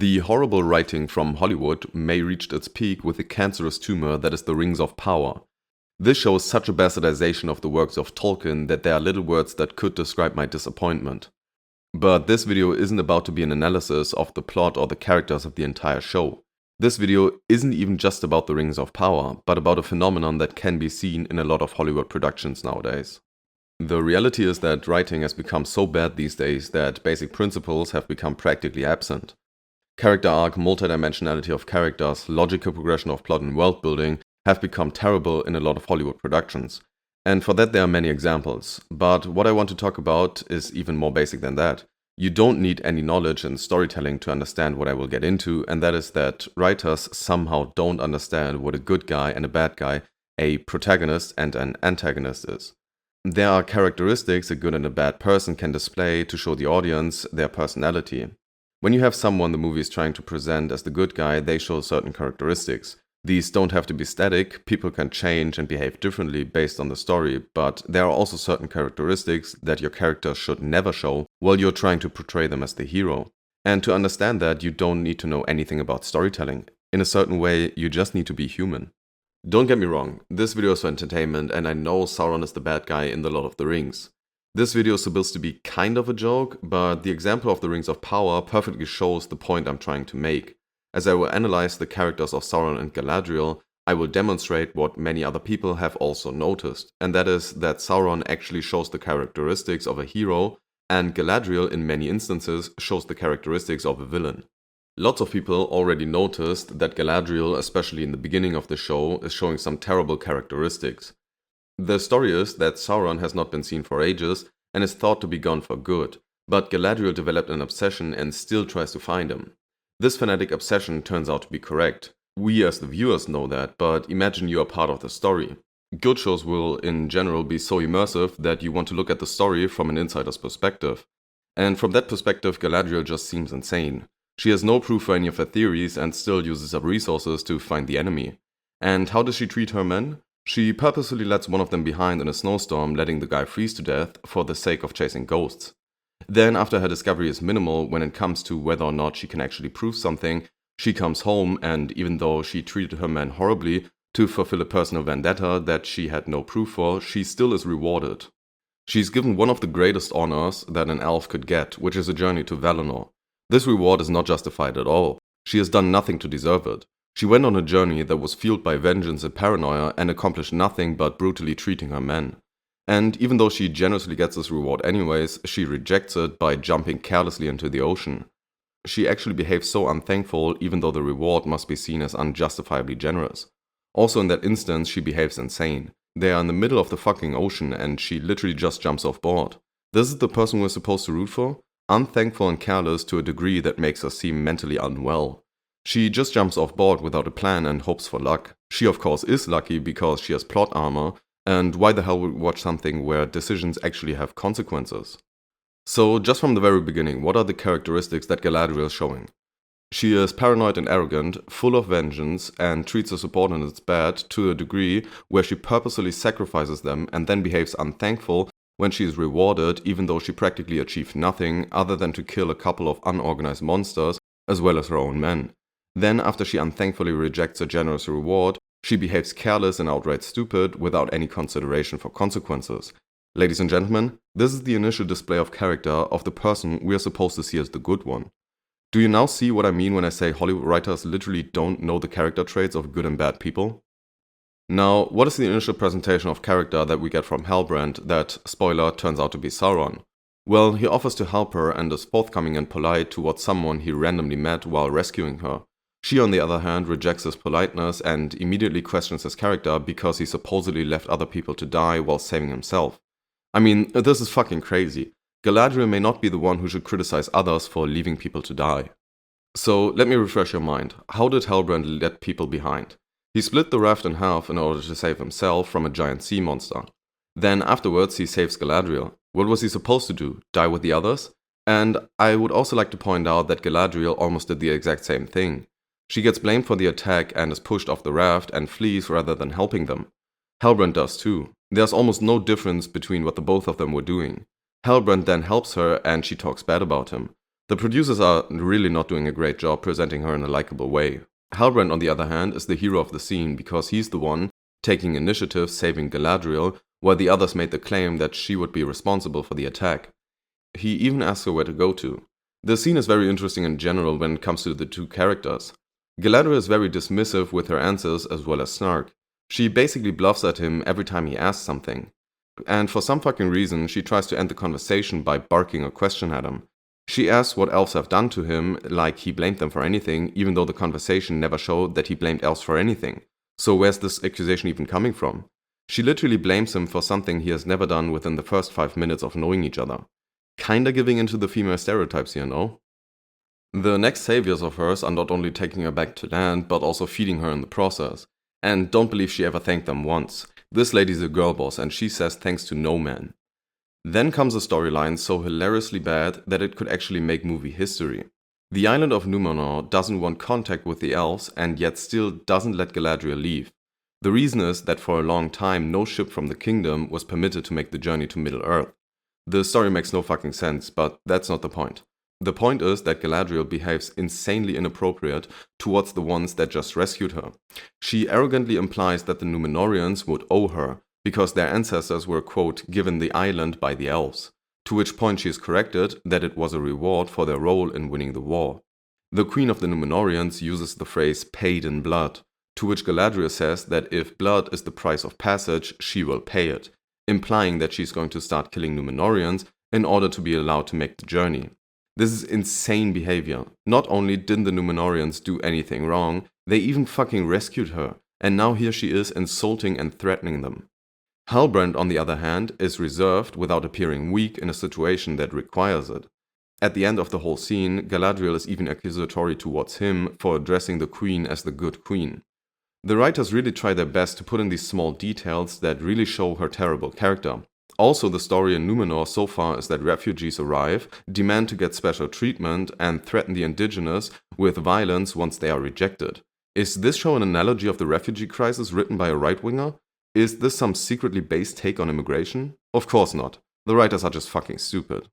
The horrible writing from Hollywood may reach its peak with the cancerous tumor that is the Rings of Power. This shows such a bastardization of the works of Tolkien that there are little words that could describe my disappointment. But this video isn't about to be an analysis of the plot or the characters of the entire show. This video isn't even just about the Rings of Power, but about a phenomenon that can be seen in a lot of Hollywood productions nowadays. The reality is that writing has become so bad these days that basic principles have become practically absent. Character arc, multidimensionality of characters, logical progression of plot and world building have become terrible in a lot of Hollywood productions. And for that there are many examples, but what I want to talk about is even more basic than that. You don't need any knowledge in storytelling to understand what I will get into, and that is that writers somehow don't understand what a good guy and a bad guy, a protagonist and an antagonist is. There are characteristics a good and a bad person can display to show the audience their personality. When you have someone the movie is trying to present as the good guy, they show certain characteristics. These don't have to be static, people can change and behave differently based on the story, but there are also certain characteristics that your character should never show while you're trying to portray them as the hero. And to understand that, you don't need to know anything about storytelling. In a certain way, you just need to be human. Don't get me wrong, this video is for entertainment and I know Sauron is the bad guy in The Lord of the Rings. This video is supposed to be kind of a joke, but the example of the Rings of Power perfectly shows the point I'm trying to make. As I will analyze the characters of Sauron and Galadriel, I will demonstrate what many other people have also noticed, and that is that Sauron actually shows the characteristics of a hero, and Galadriel in many instances shows the characteristics of a villain. Lots of people already noticed that Galadriel, especially in the beginning of the show, is showing some terrible characteristics. The story is that Sauron has not been seen for ages and is thought to be gone for good, but Galadriel developed an obsession and still tries to find him. This fanatic obsession turns out to be correct. We as the viewers know that, but imagine you are part of the story. Good shows will, in general, be so immersive that you want to look at the story from an insider's perspective. And from that perspective, Galadriel just seems insane. She has no proof for any of her theories and still uses up resources to find the enemy. And how does she treat her men? She purposely lets one of them behind in a snowstorm, letting the guy freeze to death for the sake of chasing ghosts. Then, after her discovery is minimal when it comes to whether or not she can actually prove something, she comes home and, even though she treated her men horribly to fulfill a personal vendetta that she had no proof for, she still is rewarded. She's given one of the greatest honors that an elf could get, which is a journey to Valinor. This reward is not justified at all. She has done nothing to deserve it. She went on a journey that was fueled by vengeance and paranoia and accomplished nothing but brutally treating her men. And even though she generously gets this reward anyways, she rejects it by jumping carelessly into the ocean. She actually behaves so unthankful even though the reward must be seen as unjustifiably generous. Also in that instance, she behaves insane. They are in the middle of the fucking ocean and she literally just jumps off board. This is the person we're supposed to root for? Unthankful and careless to a degree that makes her seem mentally unwell. She just jumps off board without a plan and hopes for luck. She of course is lucky because she has plot armor, and why the hell would we watch something where decisions actually have consequences? So just from the very beginning, what are the characteristics that Galadriel is showing? She is paranoid and arrogant, full of vengeance, and treats her subordinates bad to a degree where she purposely sacrifices them and then behaves unthankful when she is rewarded even though she practically achieved nothing other than to kill a couple of unorganized monsters as well as her own men. Then, after she unthankfully rejects a generous reward, she behaves careless and outright stupid without any consideration for consequences. Ladies and gentlemen, this is the initial display of character of the person we are supposed to see as the good one. Do you now see what I mean when I say Hollywood writers literally don't know the character traits of good and bad people? Now, what is the initial presentation of character that we get from Halbrand that, spoiler, turns out to be Sauron? Well, he offers to help her and is forthcoming and polite towards someone he randomly met while rescuing her. She, on the other hand, rejects his politeness and immediately questions his character because he supposedly left other people to die while saving himself. I mean, this is fucking crazy. Galadriel may not be the one who should criticize others for leaving people to die. So, let me refresh your mind. How did Halbrand let people behind? He split the raft in half in order to save himself from a giant sea monster. Then afterwards he saves Galadriel. What was he supposed to do? Die with the others? And I would also like to point out that Galadriel almost did the exact same thing. She gets blamed for the attack and is pushed off the raft and flees rather than helping them. Halbrand does too. There's almost no difference between what the both of them were doing. Halbrand then helps her and she talks bad about him. The producers are really not doing a great job presenting her in a likable way. Halbrand, on the other hand, is the hero of the scene because he's the one taking initiative saving Galadriel, while the others made the claim that she would be responsible for the attack. He even asks her where to go to. The scene is very interesting in general when it comes to the two characters. Galadriel is very dismissive with her answers as well as snark. She basically bluffs at him every time he asks something. And for some fucking reason, she tries to end the conversation by barking a question at him. She asks what elves have done to him, like he blamed them for anything, even though the conversation never showed that he blamed elves for anything. So where's this accusation even coming from? She literally blames him for something he has never done within the first 5 minutes of knowing each other. Kinda giving into the female stereotypes here, no? The next saviors of hers are not only taking her back to land, but also feeding her in the process. And don't believe she ever thanked them once. This lady's a girl boss and she says thanks to no man. Then comes a storyline so hilariously bad that it could actually make movie history. The island of Numenor doesn't want contact with the elves and yet still doesn't let Galadriel leave. The reason is that for a long time no ship from the kingdom was permitted to make the journey to Middle-earth. The story makes no fucking sense, but that's not the point. The point is that Galadriel behaves insanely inappropriate towards the ones that just rescued her. She arrogantly implies that the Numenorians would owe her, because their ancestors were, quote, given the island by the elves, to which point she is corrected that it was a reward for their role in winning the war. The queen of the Numenorians uses the phrase paid in blood, to which Galadriel says that if blood is the price of passage, she will pay it, implying that she's going to start killing Numenorians in order to be allowed to make the journey. This is insane behavior. Not only didn't the Numenorians do anything wrong, they even fucking rescued her, and now here she is insulting and threatening them. Halbrand, on the other hand, is reserved without appearing weak in a situation that requires it. At the end of the whole scene, Galadriel is even accusatory towards him for addressing the queen as the good queen. The writers really try their best to put in these small details that really show her terrible character. Also, the story in Numenor so far is that refugees arrive, demand to get special treatment, and threaten the indigenous with violence once they are rejected. Is this show an analogy of the refugee crisis written by a right-winger? Is this some secretly based take on immigration? Of course not. The writers are just fucking stupid.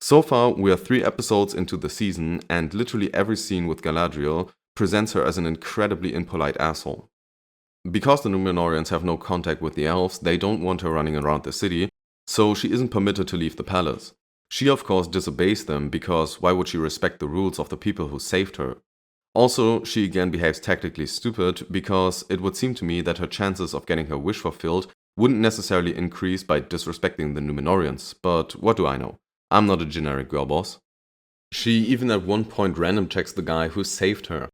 So far, we are 3 episodes into the season, and literally every scene with Galadriel presents her as an incredibly impolite asshole. Because the Numenorians have no contact with the elves, they don't want her running around the city, so she isn't permitted to leave the palace. She of course disobeys them because why would she respect the rules of the people who saved her? Also, she again behaves tactically stupid because it would seem to me that her chances of getting her wish fulfilled wouldn't necessarily increase by disrespecting the Numenorians, but what do I know? I'm not a generic girl boss. She even at one point random checks the guy who saved her.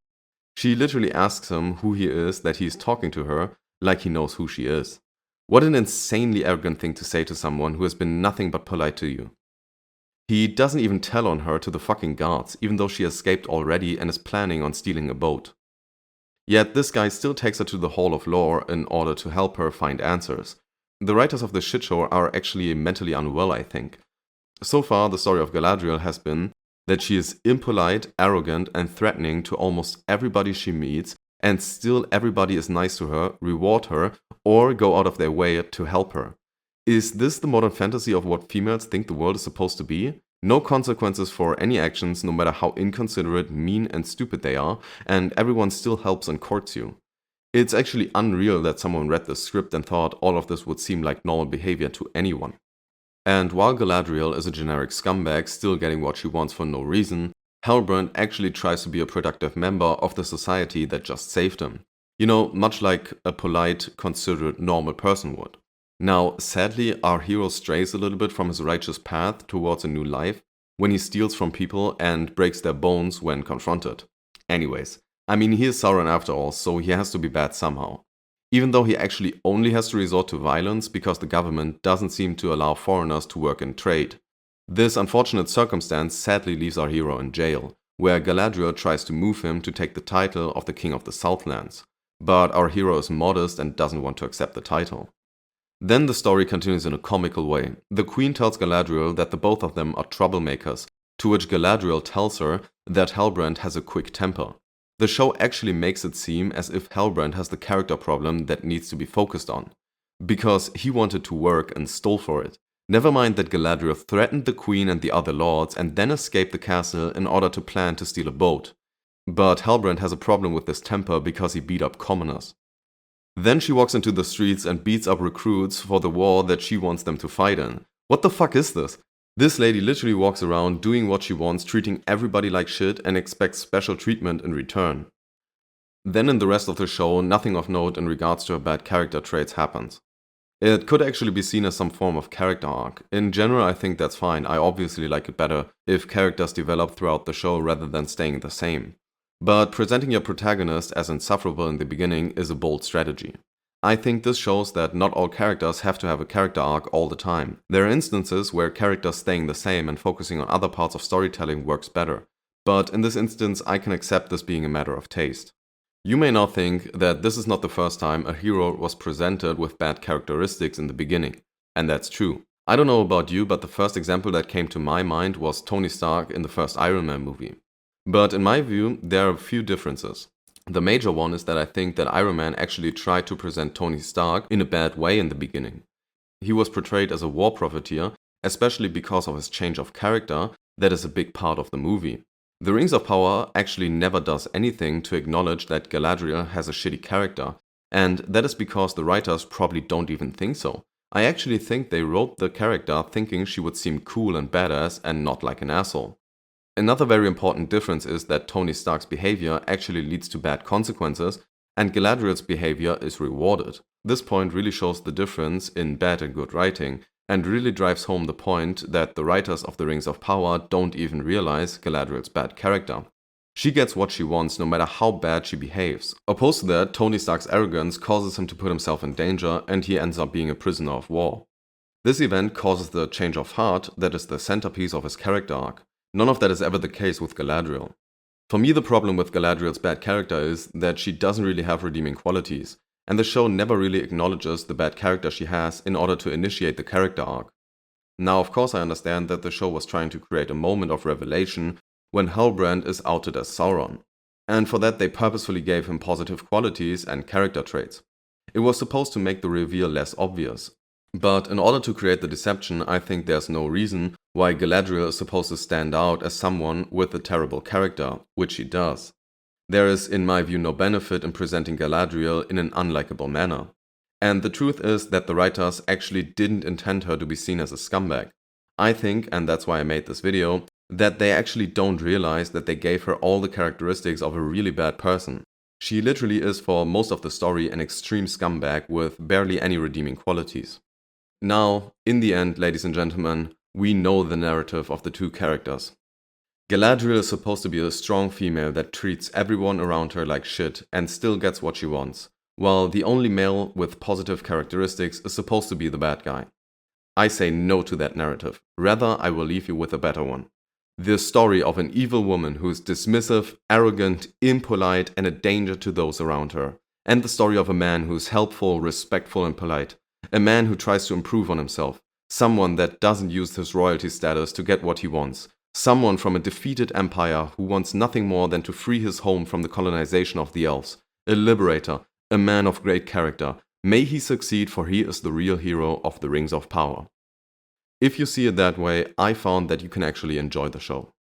She literally asks him who he is that he's talking to her, like he knows who she is. What an insanely arrogant thing to say to someone who has been nothing but polite to you. He doesn't even tell on her to the fucking guards, even though she escaped already and is planning on stealing a boat. Yet this guy still takes her to the Hall of Lore in order to help her find answers. The writers of this shitshow are actually mentally unwell, I think. So far, the story of Galadriel has been that she is impolite, arrogant, and threatening to almost everybody she meets, and still everybody is nice to her, reward her, or go out of their way to help her. Is this the modern fantasy of what females think the world is supposed to be? No consequences for any actions, no matter how inconsiderate, mean, and stupid they are, and everyone still helps and courts you. It's actually unreal that someone read the script and thought all of this would seem like normal behavior to anyone. And while Galadriel is a generic scumbag still getting what she wants for no reason, Halbrand actually tries to be a productive member of the society that just saved him. You know, much like a polite, considerate, normal person would. Now, sadly, our hero strays a little bit from his righteous path towards a new life when he steals from people and breaks their bones when confronted. Anyways, I mean, he is Sauron after all, so he has to be bad somehow. Even though he actually only has to resort to violence because the government doesn't seem to allow foreigners to work in trade. This unfortunate circumstance sadly leaves our hero in jail, where Galadriel tries to move him to take the title of the King of the Southlands. But our hero is modest and doesn't want to accept the title. Then the story continues in a comical way. The queen tells Galadriel that the both of them are troublemakers, to which Galadriel tells her that Halbrand has a quick temper. The show actually makes it seem as if Halbrand has the character problem that needs to be focused on, because he wanted to work and stole for it. Never mind that Galadriel threatened the queen and the other lords and then escaped the castle in order to plan to steal a boat. But Halbrand has a problem with this temper because he beat up commoners. Then she walks into the streets and beats up recruits for the war that she wants them to fight in. What the fuck is this? This lady literally walks around doing what she wants, treating everybody like shit and expects special treatment in return. Then in the rest of the show, nothing of note in regards to her bad character traits happens. It could actually be seen as some form of character arc. In general, I think that's fine. I obviously like it better if characters develop throughout the show rather than staying the same. But presenting your protagonist as insufferable in the beginning is a bold strategy. I think this shows that not all characters have to have a character arc all the time. There are instances where characters staying the same and focusing on other parts of storytelling works better. But in this instance, I can accept this being a matter of taste. You may now think that this is not the first time a hero was presented with bad characteristics in the beginning. And that's true. I don't know about you, but the first example that came to my mind was Tony Stark in the first Iron Man movie. But in my view, there are a few differences. The major one is that I think that Iron Man actually tried to present Tony Stark in a bad way in the beginning. He was portrayed as a war profiteer, especially because of his change of character, that is a big part of the movie. The Rings of Power actually never does anything to acknowledge that Galadriel has a shitty character, and that is because the writers probably don't even think so. I actually think they wrote the character thinking she would seem cool and badass and not like an asshole. Another very important difference is that Tony Stark's behavior actually leads to bad consequences, and Galadriel's behavior is rewarded. This point really shows the difference in bad and good writing, and really drives home the point that the writers of the Rings of Power don't even realize Galadriel's bad character. She gets what she wants no matter how bad she behaves. Opposed to that, Tony Stark's arrogance causes him to put himself in danger, and he ends up being a prisoner of war. This event causes the change of heart that is the centerpiece of his character arc. None of that is ever the case with Galadriel. For me, the problem with Galadriel's bad character is that she doesn't really have redeeming qualities, and the show never really acknowledges the bad character she has in order to initiate the character arc. Now, of course, I understand that the show was trying to create a moment of revelation when Halbrand is outed as Sauron, and for that they purposefully gave him positive qualities and character traits. It was supposed to make the reveal less obvious. But in order to create the deception, I think there's no reason why Galadriel is supposed to stand out as someone with a terrible character, which she does. There is, in my view, no benefit in presenting Galadriel in an unlikable manner. And the truth is that the writers actually didn't intend her to be seen as a scumbag. I think, and that's why I made this video, that they actually don't realize that they gave her all the characteristics of a really bad person. She literally is for most of the story an extreme scumbag with barely any redeeming qualities. Now, in the end, ladies and gentlemen, we know the narrative of the two characters. Galadriel is supposed to be a strong female that treats everyone around her like shit and still gets what she wants, while the only male with positive characteristics is supposed to be the bad guy. I say no to that narrative. Rather, I will leave you with a better one. The story of an evil woman who is dismissive, arrogant, impolite, and a danger to those around her. And the story of a man who is helpful, respectful, and polite. A man who tries to improve on himself. Someone that doesn't use his royalty status to get what he wants. Someone from a defeated empire who wants nothing more than to free his home from the colonization of the elves. A liberator. A man of great character. May he succeed, for he is the real hero of the Rings of Power. If you see it that way, I found that you can actually enjoy the show.